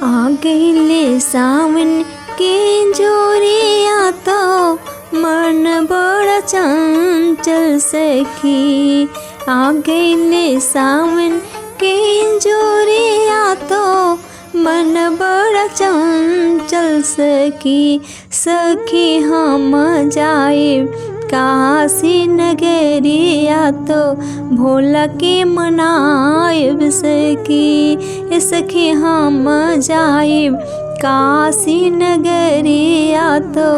आ गईले सावन के जोरिया तो मन बड़ा चंचल सखी। आ गईले सावन के जोरिया तो मन बड़ा चंचल सखी। सखी हम जाए काशी नगरिया तो भोला के मनायब सखी। सखी हम जाए काशी नगरिया तो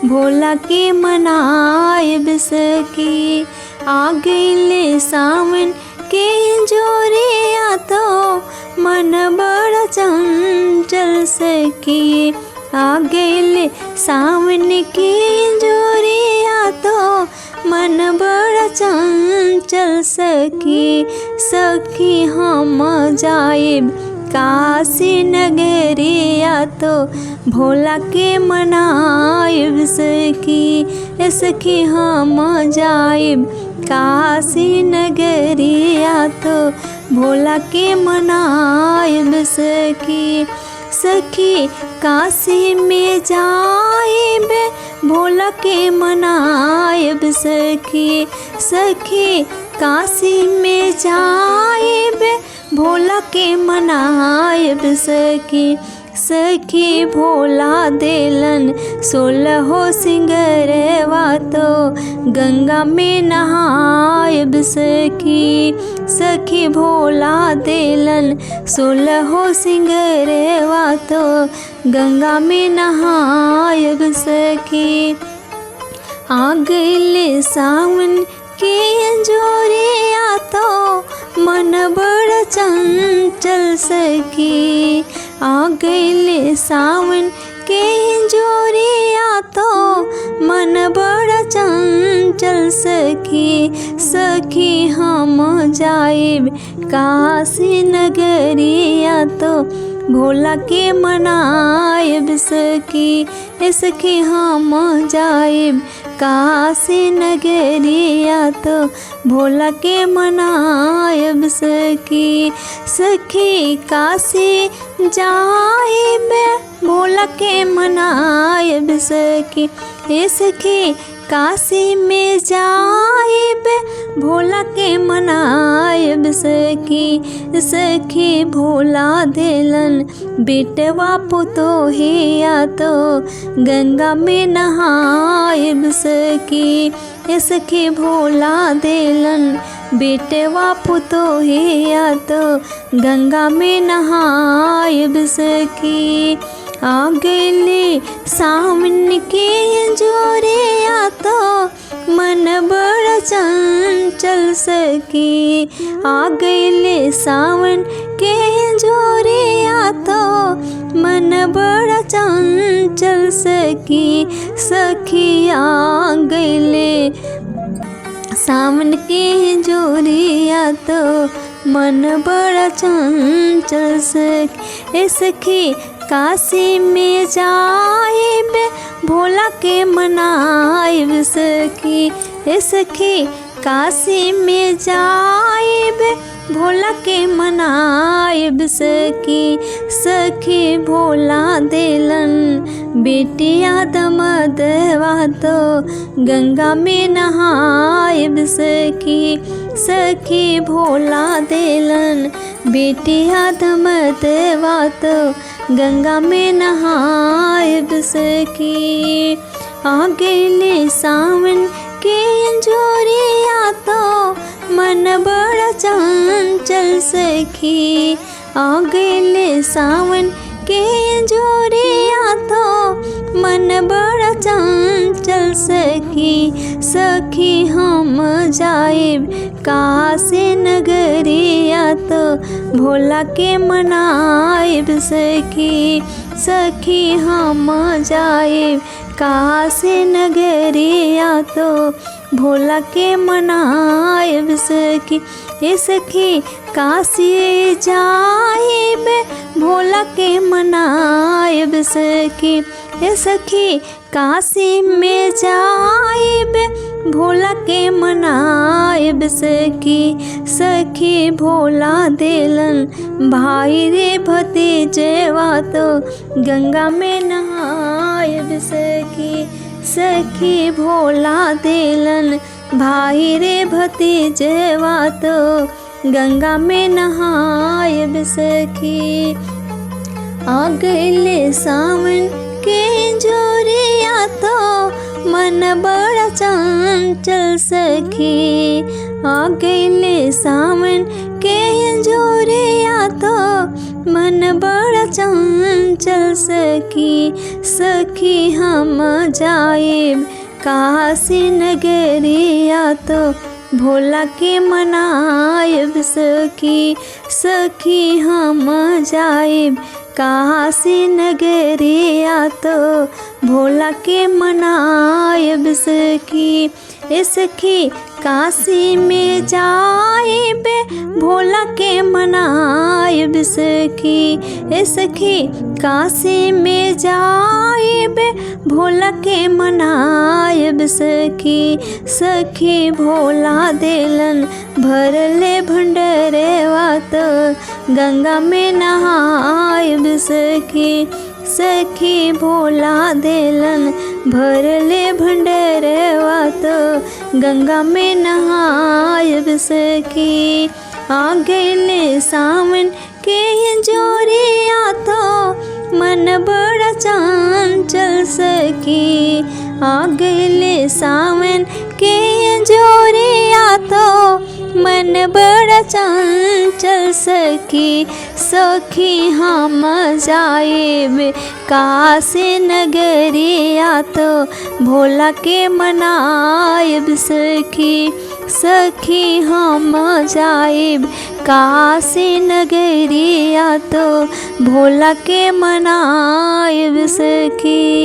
भोला के मनायब सखी। आ गईले सावन के जोरिया तो मन बड़ा चंचल सखी। आ गईले सावन के जोरिया तो मन बड़ा चंचल सखी। सखी हम जाएब काशी नगरिया तो भोला के मनायब सखी। सखी हम जाएब काशी नगरिया तो भोला के मनायब सखी। सखी काशी में जाएब भोला के मनायब सखी। सखी काशी में जाएब भोला के मनायब सखी। सखी भोला देलन 16 सिंगरवा तो गंगा में नहायब सखी। सखी भोला देलन 16 सिंगरवा तो गंगा में नहायब सखी। आ गईले सावन के जोरिया तो मन बड़ा चंचल सखी। आ गईले सावन के जोरिया तो मन बड़ा चंचल सखी। सखी हम जाएब काशी नगरिया तो भोला के मनायब सखी। सखी हम जाएब काशी नगरिया तो भोला के मनायब सखी। सखी काशी जाएब भोला के मनायब सखी। सखी काशी में जाएब भोला के मनायब सखी। सखी भोला देलन बेटवा पुतोहिया तो गंगा में नहायब सखी। सखी भोला देलन बेटवा पुतोहिया तो गंगा में नहायब सखी। आ गईले सावन के जोरिया तो मन बड़ा चंचल सखी। आ गईले सावन के जोरिया तो मन बड़ा चंचल सखी। सखी आ गईले सावन के जोरिया तो मन बड़ा चंचल सखी। सखी काशी में जाएब भोला के मनायब सखी। सखी काशी में जाएब भोला के मनायब सखी। सखी भोला देलन बेटिया दमदवा तो गंगा में नहायब सखी। सखी भोला देलन बेटिया दमदवा तो गंगा में नहायब सखी। आ गईले सावन के जोरिया तो मन बड़ा चंचल सखी। आ गईले सावन के जोरिया तो मन बड़ा चंचल सखी। सखी हम जाएब काशी नगरिया तो भोला के मनायब सखी। सखी हम जाएब काशी नगरिया तो भोला के मनायब सखी। सखी काशी जाएब भोला के मनायब सखी। सखी काशी में जाएब भोला के मनायब सखी। सखी भोला देलन भाई रे भतीजेवा तो गंगा में नहायब सखी। सखी भोला देलन भाई रे भतीजेवा तो गंगा में नहायब सखी। आ गइले सावन के जोरिया तो मन बड़ा चंचल सखी। आ गइले सावन के जोरिया तो मन बड़ा चंचल सखी। सखी हम जाएब काशी नगरिया तो भोला के मनायब सखी। सखी हम जाएब काशी नगरिया तो भोला के मनायब सखी। ए सखी काशी में जाएबे भोला के मनायब सखी। ए सखी काशी में जाएबे भोला के मनायब सखी। सखी भोला देलन भरले भंडरेवा तो गंगा में नहायब सखी। सखी भोला देलन भरले भंडरेवा तो गंगा में नहायब सखी। आ गइले सावन के जोरिया तो मन बड़ा चंचल सखी। आ गइले सावन के जोरिया तो मन बड़ा चंचल सखी। सखी हम जाएब काशी नगरिया तो भोला के मनायब सखी। सखी हम जाएब काशी नगरिया तो भोला के मनायब सखी।